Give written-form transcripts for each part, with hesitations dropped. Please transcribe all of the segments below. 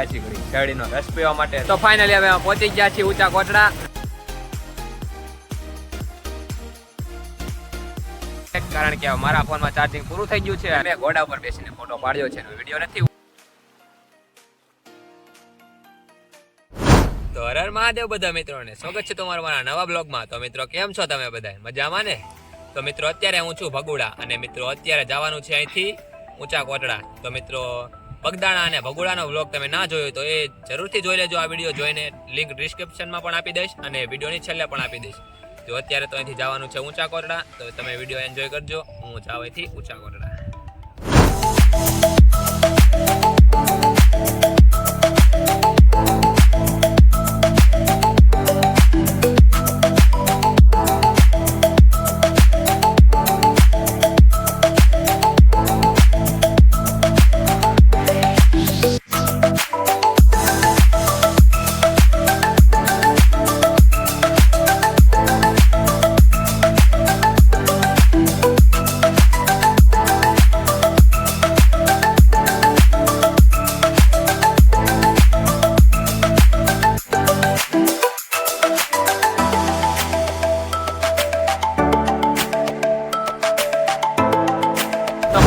પાછી કરી શેરડીનો રસ પીવા માટે. તો ફાઇનલી હવે પહોંચી ગયા છીએ ઊંચા કોટડા. કારણ કે મારા ફોનમાં ચાર્જિંગ પૂરું થઈ ગયું છે. મેં ઘોડા ઉપર બેસીને ફોટો પાડ્યો છે, વિડીયો નથી. તો હર હર મહાદેવ બધા મિત્રોને સ્વાગત છે તમારા મારા નવા બ્લોગમાં. તો મિત્રો કેમ છો તમે બધા? મજામાં ને? તો મિત્રો અત્યારે હું છું ભગુડા અને મિત્રો અત્યારે જવાનું છે અહીંથી ઊંચા કોટડા. તો મિત્રો પગદાણા અને ભગુડાનો બ્લોગ તમે ના જોયો તો એ જરૂરથી જોઈ લેજો. આ વિડીયો જોઈને લિંક ડિસ્ક્રિપ્શનમાં પણ આપી દઈશ અને વિડીયોની છેલ્લે પણ આપી દઈશ. તો અત્યારે તો અહીંથી જવાનું છે ઊંચા કોટડા. તો તમે વિડીયો એન્જોય કરજો. હું જાઉં અહીંથી ઊંચા કોટડા.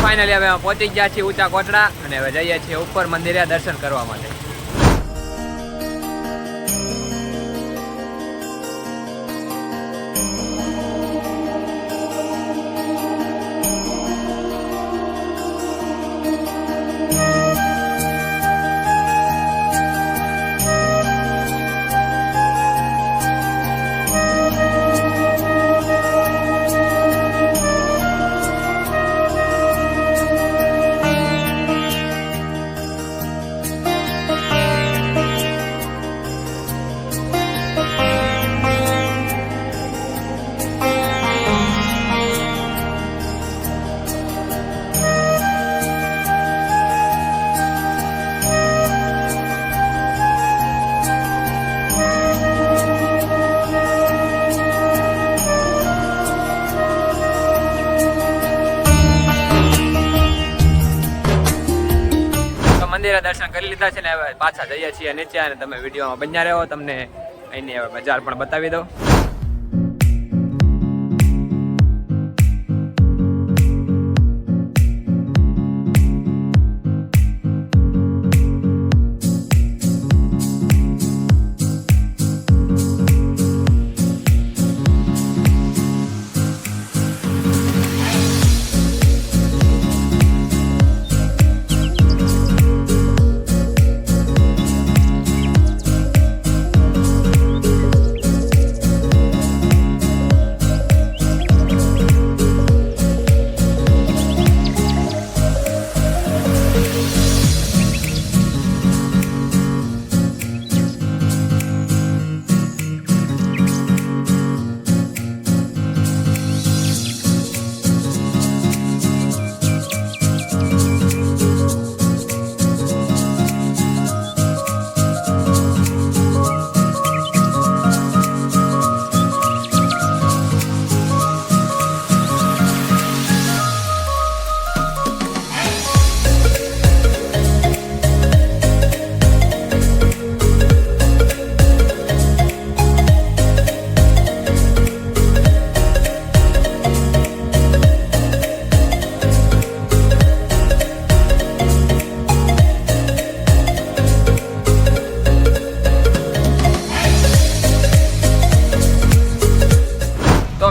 ફાઇનલી હવે પહોંચી ગયા છીએ ઊંચા કોટડા અને હવે જઈએ છીએ ઉપર મંદિરે દર્શન કરવા માટે. મંદિરે દર્શન કરી લીધા છે ને હવે પાછા જઈએ છીએ નીચે અને તમે વિડીયોમાં બન્યા રહો. તમને અહીંની હવે બજાર પણ બતાવી દઉં.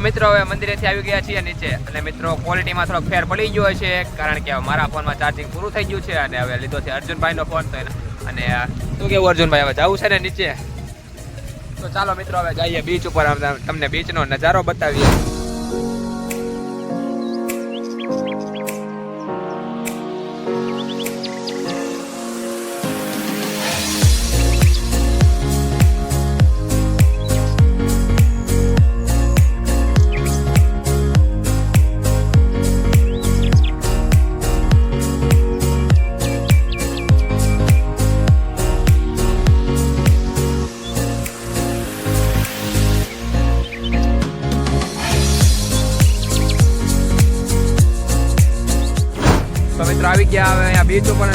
મિત્રો હવે મંદિરેથી આવી ગયા છીએ નીચે અને મિત્રો ક્વોલિટીમાં થોડોક ફેર પડી ગયો છે કારણ કે મારા ફોનમાં ચાર્જિંગ પૂરું થઈ ગયું છે અને હવે લીધો છે અર્જુનભાઈનો ફોન. તો અને શું કેવું અર્જુનભાઈ, હવે જવું છે ને નીચે? તો ચાલો મિત્રો હવે જઈએ બીચ ઉપર, તમને બીચનો નજારો બતાવીએ. મિત્રો આવી ગયા હવે અહીંયા બીચ ઉપર.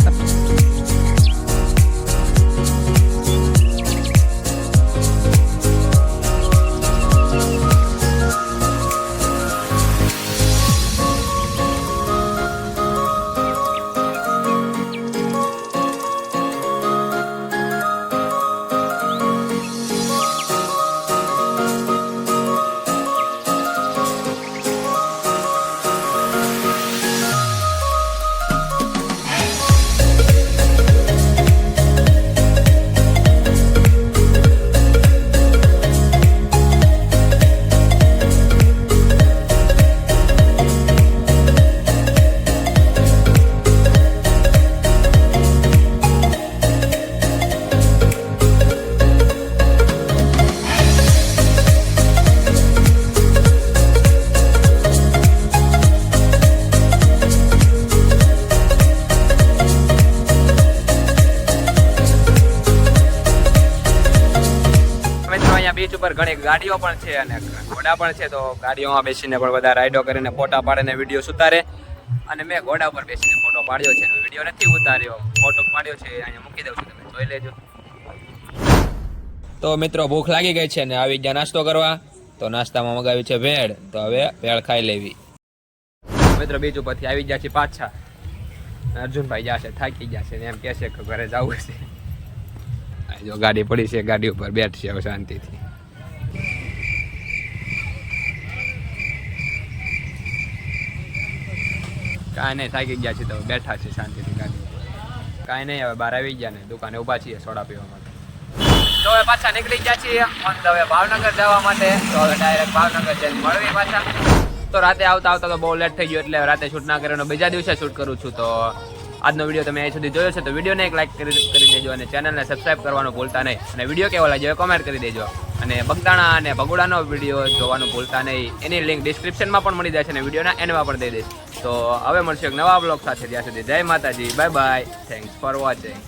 ઘણી ગાડીઓ પણ છે અને ઘોડા પણ છે, તો ગાડીઓમાં બેસીને પણ બધા રાઈડો કરીને ફોટા પાડીને વિડીયો ઉતારે. અને મેં ઘોડા પર બેસીને ફોટો પાડ્યો છે, વિડીયો નથી ઉતાર્યો, ફોટો પાડ્યો છે, અહીંયા મૂકી દઉં છું, તમે જોઈ લેજો. તો મિત્રો ભૂખ લાગી ગઈ છે ને આવી ગયા નાસ્તો કરવા. તો નાસ્તામાં મગાવી છે ભેળ, તો હવે ભેળ ખાઈ લેવી. મિત્રો બીજ ઉપરથી આવી ગયા છે પાછા. અર્જુનભાઈ જશે, થાકી ગયા છે ને એમ કહે છે કે ઘરે જવું છે. જો ગાડી પડી છે, ગાડી ઉપર બેઠશે હવે શાંતિથી. કાંઈ નહીં, થાકી ગયા છે તો બેઠા છે શાંતિથી ગાડી ઉપર. કાંઈ નહીં, હવે બહાર આવી ગયા ને દુકાને ઊભા છીએ સોડા પીવા માટે. તો હવે પાછા નીકળી ગયા છીએ ઓન ધ વે ભાવનગર જવા માટે. તો હવે ડાયરેક્ટ ભાવનગર જઈને મળવી પાછા. તો રાતે આવતા આવતા તો બહુ લેટ થઈ ગયું, એટલે રાતે શૂટ ના કર્યો, બીજા દિવસે શૂટ કરું છું. તો આજનો વિડીયો તમે અહીં સુધી જોયો છે તો વિડીયોને એક લાઈક કરી દેજો અને ચેનલને સબસ્ક્રાઈબ કરવાનું ભૂલતા નહીં. અને વિડીયો કેવો લાગ્યો એ કોમેન્ટ કરી દેજો. અને બગદાણા અને ભગોડાનો વિડીયો જોવાનું ભૂલતા નહીં. એની લિંક ડિસ્ક્રિપ્શનમાં પણ મળી જાય છે અને વિડીયોના એન્ડમાં પણ દઈ દઈશ. તો હવે મળશું એક નવા બ્લોગ સાથે. ત્યાં સુધી જય માતાજી, bye bye, thanks for watching.